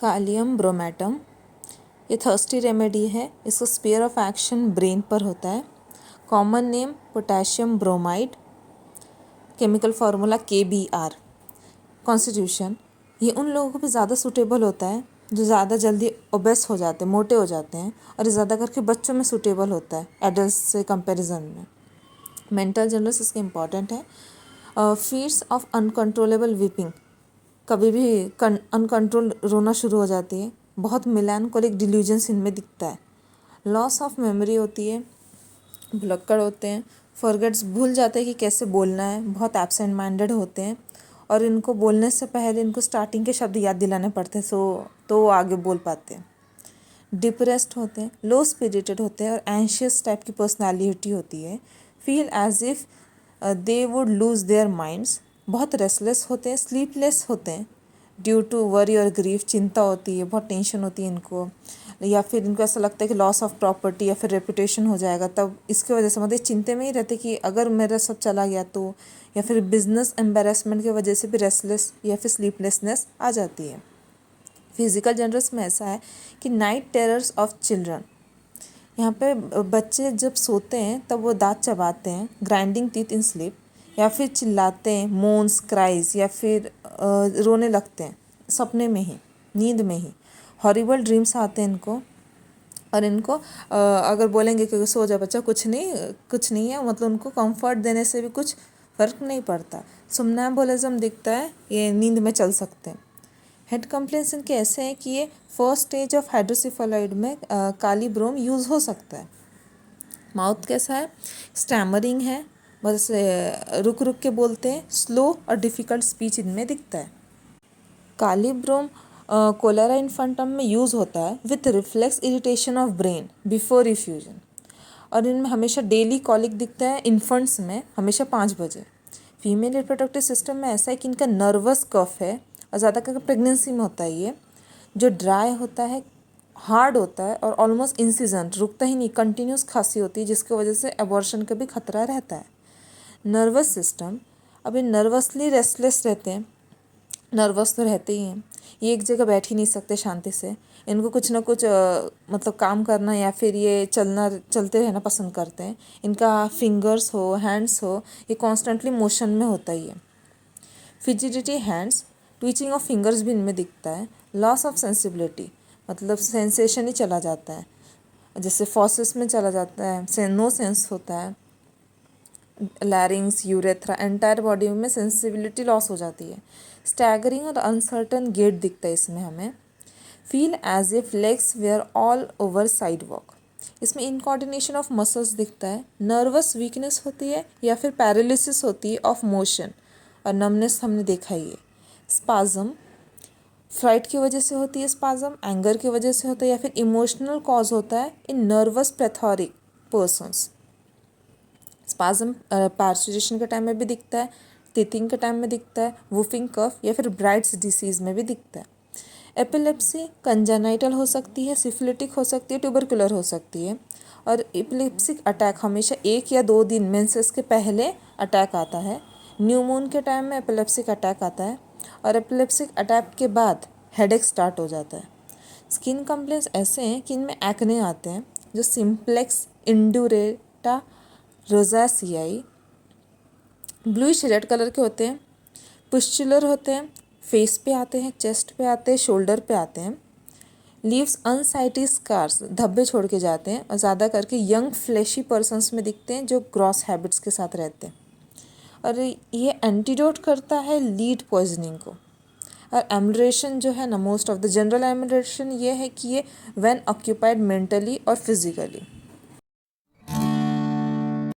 कालियम ब्रोमेटम, ये thirsty remedy है। इसका स्पेयर ऑफ एक्शन ब्रेन पर होता है। Common name potassium bromide, chemical formula KBr। Constitution, ये उन लोगों पे ज़्यादा सूटेबल होता है जो ज़्यादा जल्दी ओबेस हो जाते हैं, मोटे हो जाते हैं, और ये ज़्यादा करके बच्चों में सूटेबल होता है एडल्ट से कंपैरिजन में। मेंटल जनरल्स इसके इम्पॉर्टेंट है। फीट्स ऑफ अनकंट्रोलेबल वीपिंग, कभी भी अनकंट्रोल रोना शुरू हो जाती है। बहुत मिलानकोलिक डिल्यूजन्स इनमें दिखता है। लॉस ऑफ मेमोरी होती है, भुलक्कड़ होते हैं, फॉरगेट्स भूल जाते हैं कि कैसे बोलना है, बहुत एब्सेंट माइंडेड होते हैं, और इनको बोलने से पहले इनको स्टार्टिंग के शब्द याद दिलाने पड़ते हैं तो वो आगे बोल पाते हैं। डिप्रेस्ड होते हैं, लो स्पिरिटेड होते हैं, और एंशियस टाइप की पर्सनालिटी होती है। Feel as if they would lose their minds, बहुत रेस्टलेस होते हैं, स्लीपलेस होते हैं ड्यू टू वरी और ग्रीफ, चिंता होती है, बहुत टेंशन होती है इनको, या फिर इनको ऐसा लगता है कि लॉस ऑफ प्रॉपर्टी या फिर रेपुटेशन हो जाएगा, तब इसकी वजह से मतलब चिंते में ही रहते कि अगर मेरा सब चला गया तो, या फिर बिजनेस एम्बेरसमेंट की वजह से भी रेस्टलेस या फिर स्लीपलेसनेस आ जाती है। फिजिकल जनरल्स में ऐसा है कि नाइट टेरर्स ऑफ चिल्ड्रन, यहाँ पे बच्चे जब सोते हैं तब वो दांत चबाते हैं, ग्राइंडिंग टीथ इन स्लीप, या फिर चिल्लाते हैं, मोन्स, क्राइज, या फिर रोने लगते हैं सपने में ही, नींद में ही। हॉरिबल ड्रीम्स आते हैं इनको, और इनको अगर बोलेंगे कि सो जा बच्चा, कुछ नहीं है, मतलब उनको कंफर्ट देने से भी कुछ फ़र्क नहीं पड़ता। सोमनैम्बुलिज्म दिखता है, ये नींद में चल सकते हैं। हेड कंप्लेंट्स इनके ऐसे हैं कि ये फर्स्ट स्टेज ऑफ हाइड्रोसिफेलाइड में काली ब्रोम यूज़ हो सकता है। माउथ कैसा है? स्टैमरिंग है, बस रुक रुक के बोलते हैं, स्लो और डिफ़िकल्ट स्पीच इनमें दिखता है। काली ब्रोम कोलेरा इन्फेंटम में यूज़ होता है with reflex irritation of brain before refusion, और इनमें हमेशा डेली कॉलिक दिखता है इन्फेंट्स में, हमेशा 5 बजे। फीमेल रिप्रोडक्टिव सिस्टम में ऐसा है कि इनका नर्वस कफ है, और ज़्यादा करके प्रेगनेंसी में होता है ये, जो ड्राई होता है, हार्ड होता है, और ऑलमोस्ट इंसिजेंट, रुकता ही नहीं, कंटिन्यूस खांसी होती है, जिसकी वजह से अबॉर्शन का भी खतरा रहता है। नर्वस सिस्टम, अब ये नर्वसली रेस्टलेस रहते हैं, नर्वस तो रहते ही हैं, ये एक जगह बैठ ही नहीं सकते शांति से, इनको कुछ ना कुछ मतलब काम करना या फिर ये चलते रहना पसंद करते हैं। इनका फिंगर्स हो, हैंड्स हो, ये कॉन्स्टेंटली मोशन में होता ही है। फिजिडिटी हैंड्स, ट्विचिंग ऑफ फिंगर्स भी इनमें दिखता है। लॉस ऑफ सेंसिबिलिटी, मतलब सेंसेशन ही चला जाता है, जैसे फॉसिस में चला जाता है, नो सेंस होता है। लैरिंग्स, यूरेथ्रा, एंटायर बॉडी में सेंसिबिलिटी लॉस हो जाती है। स्टैगरिंग और अनसर्टन गेट दिखता है इसमें हमें। Feel as if legs were all over side walk, इसमें इनकोऑर्डिनेशन ऑफ मसल्स दिखता है। नर्वस वीकनेस होती है या फिर पैरालिसिस होती है ऑफ मोशन, और नमनेस हमने देखा ही है। स्पाज्म, फ्राइट की वजह से होती है स्पाज्म, एंगर की वजह से होता है, या फिर इमोशनल कॉज होता है इन नर्वस प्लेथोरिक पर्सन्स। स्पाज्म पार्सुरेशन के टाइम में भी दिखता है, टीथिंग के टाइम में दिखता है, वुफिंग कफ, या फिर ब्राइट्स डिसीज़ में भी दिखता है। एपिलेप्सी कंजेनाइटल हो सकती है, सिफिलिटिक हो सकती है, ट्यूबरकुलर हो सकती है, और एपिलेप्सिक अटैक हमेशा 1 या 2 दिन मेंसेस के पहले अटैक आता है। न्यू मून के टाइम में एपिलेप्सिक अटैक आता है, और एपिलेप्सिक अटैक के बाद हेडेक स्टार्ट हो जाता है। स्किन कंप्लेंट्स ऐसे हैं कि इनमें एक्ने आते हैं, जो सिम्प्लेक्स इंडुरेटा रोज़ासियाई, ब्लूइश रेड कलर के होते हैं, पुस्चुलर होते हैं, फेस पे आते हैं, चेस्ट पे आते हैं, शोल्डर पे आते हैं। लीव्स अनसाइटी स्कार्स, धब्बे छोड़ के जाते हैं, और ज़्यादा करके यंग फ्लैशी पर्सन्स में दिखते हैं जो ग्रॉस हैबिट्स के साथ रहते हैं। और ये एंटीडोट करता है लीड पॉइजनिंग को। और एमरेशन जो है ना, मोस्ट ऑफ द जनरल एमरेशन ये है कि ये व्हेन ऑक्यूपाइड मेंटली और फिजिकली।